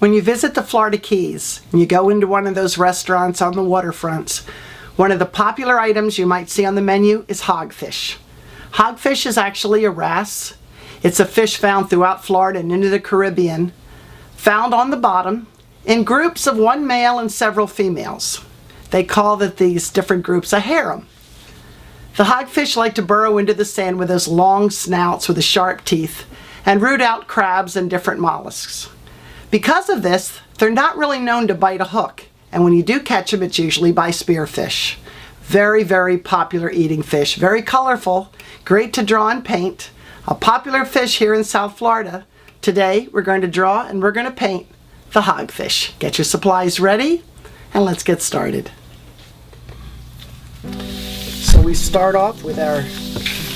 When you visit the Florida Keys and you go into one of those restaurants on the waterfronts, one of the popular items you might see on the menu is hogfish. Hogfish is actually a wrasse. It's a fish found throughout Florida and into the Caribbean, found on the bottom in groups of one male and several females. They call these different groups a harem. The hogfish like to burrow into the sand with those long snouts with the sharp teeth and root out crabs and different mollusks. Because of this, they're not really known to bite a hook, and when you do catch them, it's usually by spearfish. Very, very popular eating fish, very colorful, great to draw and paint. A popular fish here in South Florida. Today, we're going to draw and we're going to paint the hogfish. Get your supplies ready, and let's get started. So we start off with our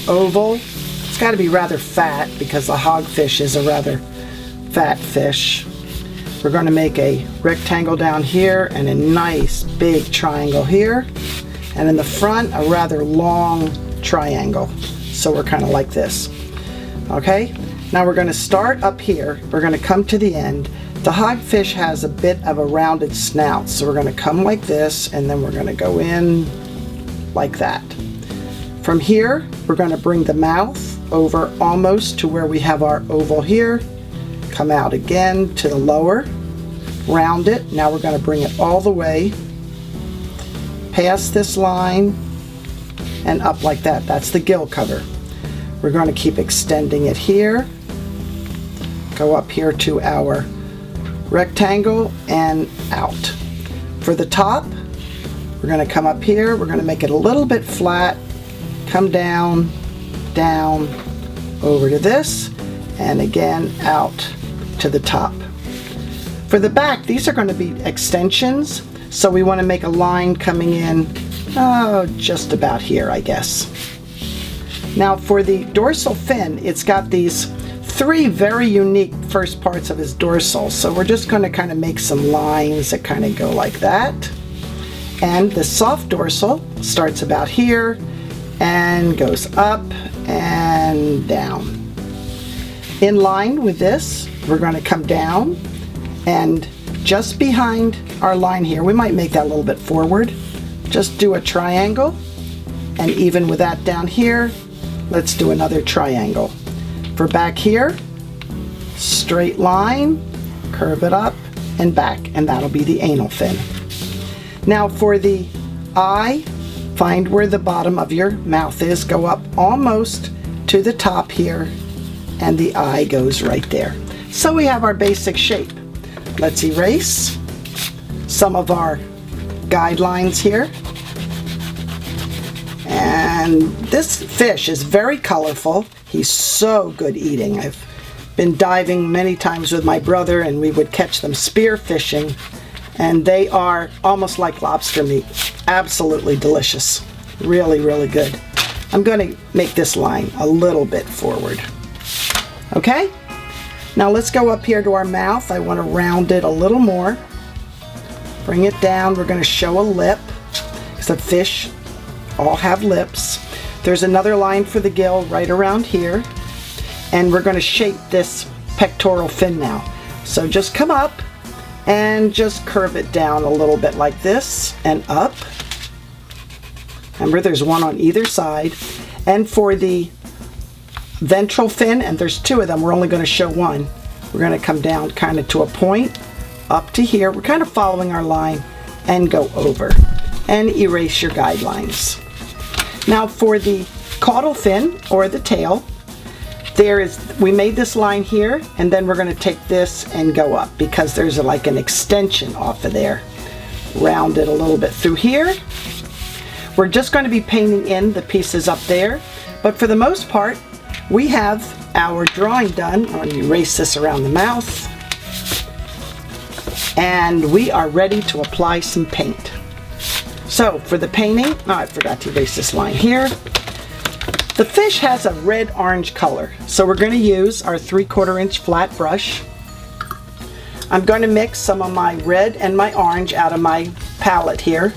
oval. It's got to be rather fat because the hogfish is a rather fat fish. We're going to make a rectangle down here and a nice big triangle here. And in the front, a rather long triangle. So we're kind of like this. Okay, now we're going to start up here. We're going to come to the end. The hogfish has a bit of a rounded snout. So we're going to come like this, and then we're going to go in like that. From here, we're going to bring the mouth over almost to where we have our oval here. Come out again to the lower, round it. Now we're going to bring it all the way past this line and up like that. That's the gill cover. We're going to keep extending it here, go up here to our rectangle and out. For the top, we're going to come up here, we're going to make it a little bit flat, come down, down, over to this, and again out to the top. For the back, these are going to be extensions, so we want to make a line coming in just about here, I guess. Now for the dorsal fin, it's got these three very unique first parts of his dorsal, so we're just going to kind of make some lines that kind of go like that. And the soft dorsal starts about here and goes up and down. In line with this, we're going to come down, and just behind our line here, we might make that a little bit forward, just do a triangle, and even with that down here, let's do another triangle. For back here, straight line, curve it up and back, and that'll be the anal fin. Now for the eye, find where the bottom of your mouth is, go up almost to the top here, and the eye goes right there. So we have our basic shape. Let's erase some of our guidelines here. And this fish is very colorful. He's so good eating. I've been diving many times with my brother, and we would catch them spear fishing, and they are almost like lobster meat. Absolutely delicious. Really, really good. I'm going to make this line a little bit forward. Okay? Now let's go up here to our mouth. I want to round it a little more. Bring it down. We're going to show a lip, because the fish all have lips. There's another line for the gill right around here, and we're going to shape this pectoral fin now. So just come up and just curve it down a little bit like this and up. Remember, there's one on either side. And for the ventral fin, and there's two of them, we're only going to show one. We're going to come down kind of to a point up to here. We're kind of following our line and go over and erase your guidelines. Now for the caudal fin, or the tail, we made this line here, and then we're going to take this and go up because there's like an extension off of there. Round it a little bit through here. We're just going to be painting in the pieces up there, but for the most part, we have our drawing done. I'm going to erase this around the mouth, and we are ready to apply some paint. So for the painting, I forgot to erase this line here. The fish has a red-orange color, so we're going to use our 3/4 inch flat brush. I'm going to mix some of my red and my orange out of my palette here.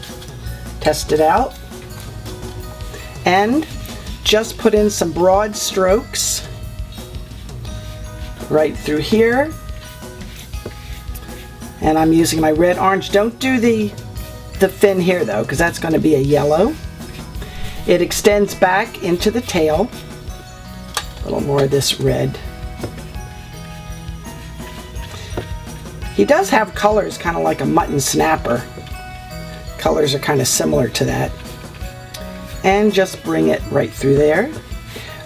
Test it out. And just put in some broad strokes right through here. And I'm using my red orange. Don't do the fin here though, because that's going to be a yellow. It extends back into the tail. A little more of this red. He does have colors kind of like a mutton snapper. Colors are kind of similar to that. And just bring it right through there.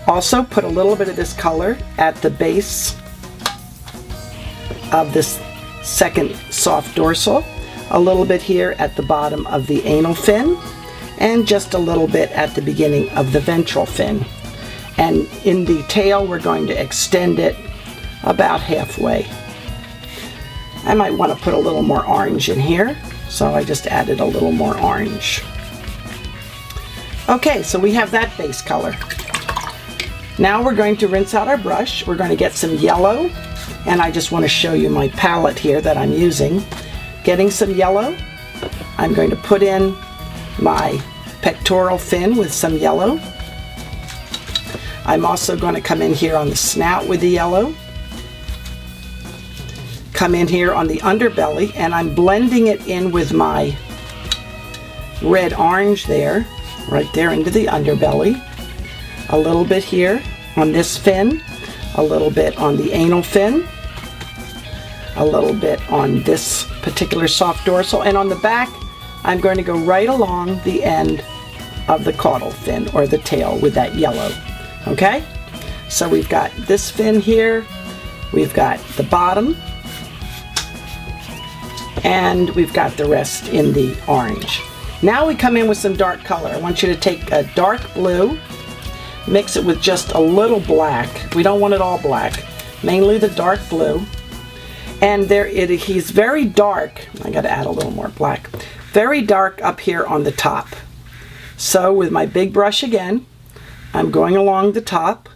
Also put a little bit of this color at the base of this second soft dorsal, a little bit here at the bottom of the anal fin, and just a little bit at the beginning of the ventral fin. And in the tail, we're going to extend it about halfway. I might want to put a little more orange in here, so I just added a little more orange. Okay, so we have that base color. Now we're going to rinse out our brush. We're going to get some yellow, and I just want to show you my palette here that I'm using. Getting some yellow, I'm going to put in my pectoral fin with some yellow. I'm also going to come in here on the snout with the yellow. Come in here on the underbelly, and I'm blending it in with my red-orange there, right there into the underbelly. A little bit here on this fin, a little bit on the anal fin, a little bit on this particular soft dorsal, and on the back I'm going to go right along the end of the caudal fin, or the tail, with that yellow. Okay? So we've got this fin here, we've got the bottom, and we've got the rest in the orange. Now we come in with some dark color. I want you to take a dark blue, mix it with just a little black. We don't want it all black, mainly the dark blue. And he's very dark. I got to add a little more black. Very dark up here on the top. So with my big brush again, I'm going along the top,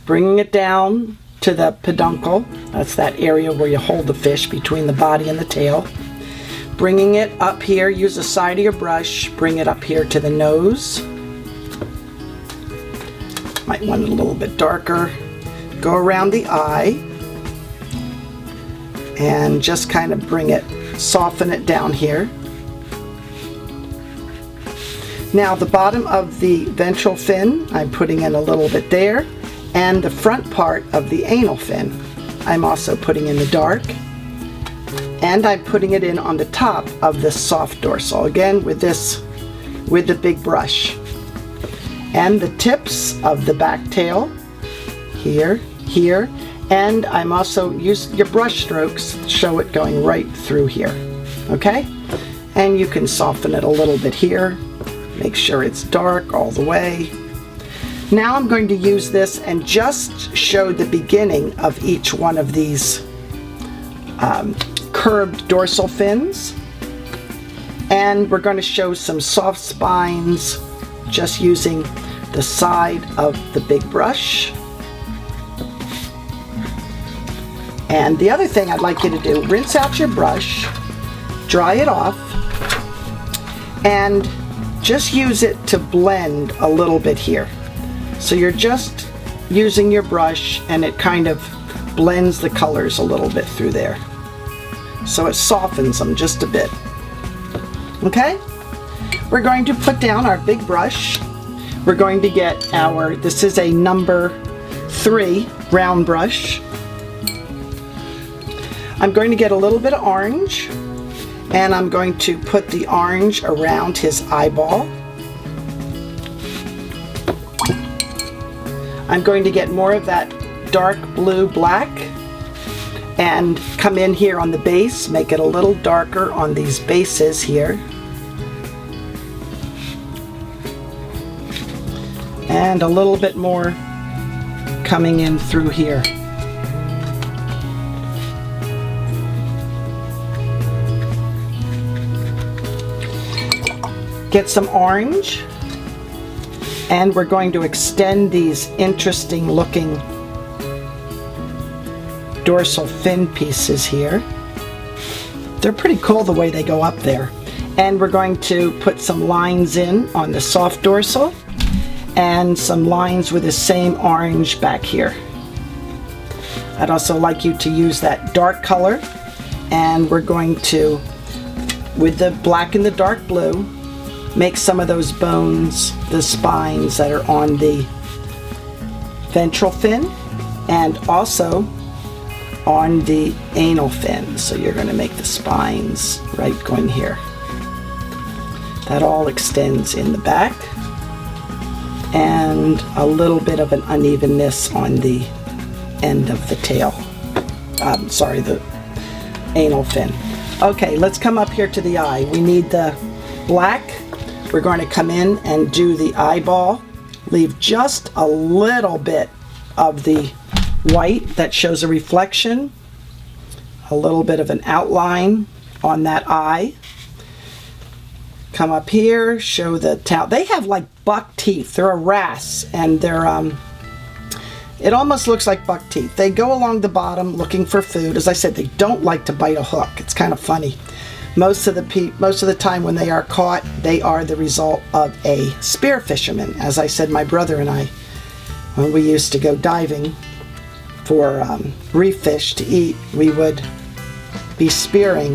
bringing it down to the peduncle. That's that area where you hold the fish between the body and the tail. Bringing it up here, use the side of your brush, bring it up here to the nose. Might want it a little bit darker. Go around the eye and just kind of bring it, soften it down here. Now the bottom of the ventral fin, I'm putting in a little bit there, and the front part of the anal fin, I'm also putting in the dark, and I'm putting it in on the top of the soft dorsal, again with the big brush. And the tips of the back tail, here, and I'm also using your brush strokes, show it going right through here, okay? And you can soften it a little bit here, make sure it's dark all the way. Now I'm going to use this and just show the beginning of each one of these curved dorsal fins. And we're going to show some soft spines just using the side of the big brush. And the other thing I'd like you to do, rinse out your brush, dry it off, and just use it to blend a little bit here. So you're just using your brush and it kind of blends the colors a little bit through there. So it softens them just a bit. Okay? We're going to put down our big brush. We're going to get this is a number 3 round brush. I'm going to get a little bit of orange, and I'm going to put the orange around his eyeball. I'm going to get more of that dark blue black and come in here on the base, make it a little darker on these bases here. And a little bit more coming in through here. Get some orange, and we're going to extend these interesting looking dorsal fin pieces here. They're pretty cool the way they go up there. And we're going to put some lines in on the soft dorsal and some lines with the same orange back here. I'd also like you to use that dark color and we're going to, with the black and the dark blue, make some of those bones, the spines that are on the ventral fin and also on the anal fin. So you're going to make the spines right going here. That all extends in the back, and a little bit of an unevenness on the end of the tail. Sorry, the anal fin. Okay, let's come up here to the eye. We need the black. We're going to come in and do the eyeball. Leave just a little bit of the white that shows a reflection, a little bit of an outline on that eye. Come up here, show the tail. They have like buck teeth. They're a wrasse, and they're it almost looks like buck teeth. They go along the bottom looking for food. As I said, they don't like to bite a hook. It's kind of funny. Most of the time when they are caught, they are the result of a spear fisherman. As I said, my brother and I, when we used to go diving for reef fish to eat, we would be spearing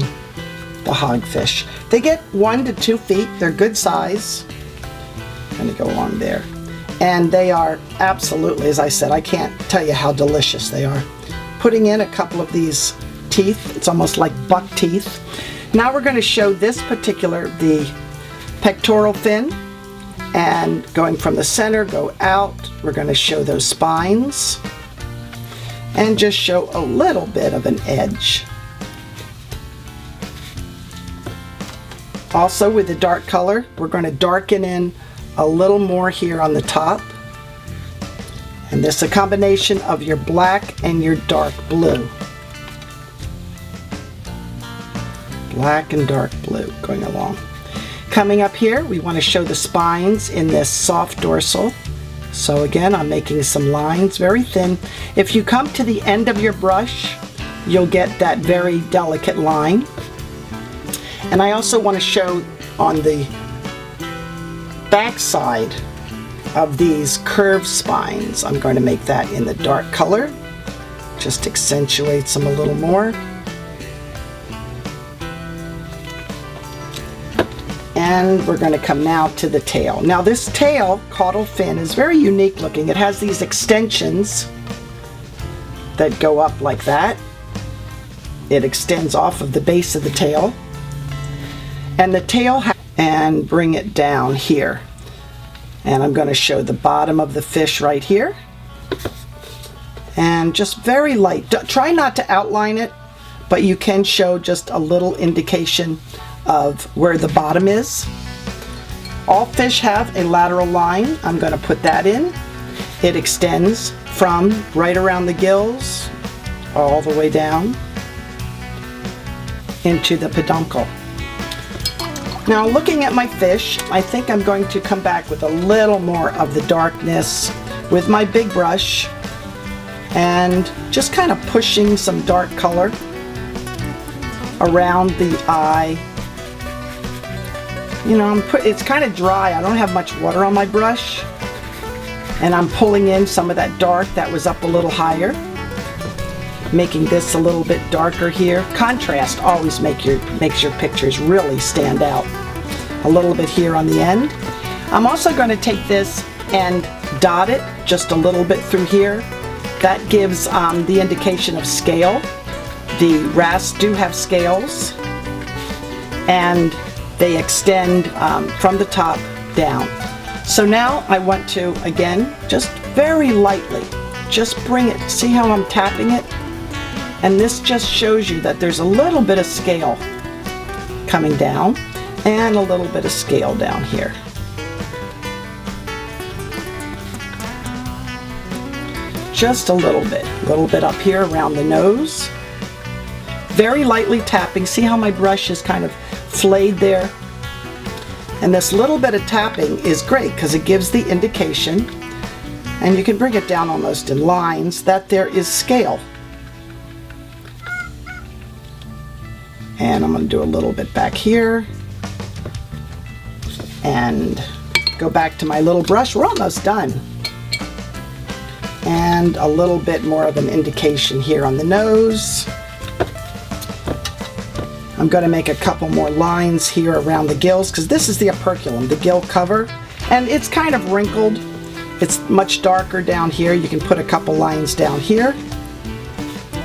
the hogfish. They get 1 to 2 feet. They're good size. I'm going to go along there. And they are absolutely, as I said, I can't tell you how delicious they are. Putting in a couple of these teeth, it's almost like buck teeth. Now we're going to show this particular, the pectoral fin, and going from the center, go out. We're going to show those spines and just show a little bit of an edge. Also with the dark color, we're going to darken in a little more here on the top. And this is a combination of your black and your dark blue. Black and dark blue going along. Coming up here, we want to show the spines in this soft dorsal. So again, I'm making some lines, very thin. If you come to the end of your brush, you'll get that very delicate line. And I also want to show on the back side of these curved spines, I'm going to make that in the dark color. Just accentuates them a little more. And we're going to come now to the tail. Now this tail, caudal fin, is very unique looking. It has these extensions that go up like that. It extends off of the base of the tail. And the tail, and bring it down here. And I'm going to show the bottom of the fish right here. And just very light. Try not to outline it, but you can show just a little indication of where the bottom is. All fish have a lateral line. I'm going to put that in. It extends from right around the gills all the way down into the peduncle. Now looking at my fish, I think I'm going to come back with a little more of the darkness with my big brush and just kind of pushing some dark color around the eye. You know, it's kind of dry. I don't have much water on my brush, and I'm pulling in some of that dark that was up a little higher, making this a little bit darker here. Contrast always makes your pictures really stand out. A little bit here on the end. I'm also going to take this and dot it just a little bit through here. That gives the indication of scale. The wrasse do have scales, and they extend from the top down. So now I want to, again, just very lightly, just bring it. See how I'm tapping it? And this just shows you that there's a little bit of scale coming down and a little bit of scale down here. Just a little bit up here around the nose. Very lightly tapping. See how my brush is kind of flayed there? And this little bit of tapping is great because it gives the indication, and you can bring it down almost in lines, that there is scale. And I'm going to do a little bit back here and go back to my little brush. We're almost done. And a little bit more of an indication here on the nose. I'm going to make a couple more lines here around the gills because this is the operculum, the gill cover, and it's kind of wrinkled. It's much darker down here. You can put a couple lines down here,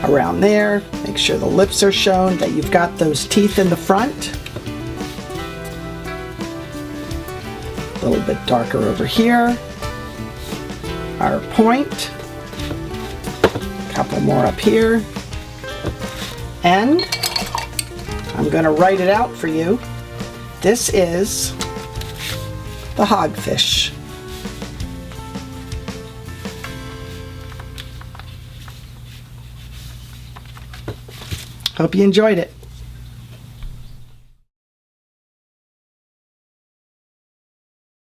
around there. Make sure the lips are shown, that you've got those teeth in the front. A little bit darker over here. Our point. A couple more up here. And I'm going to write it out for you. This is the hogfish. Hope you enjoyed it.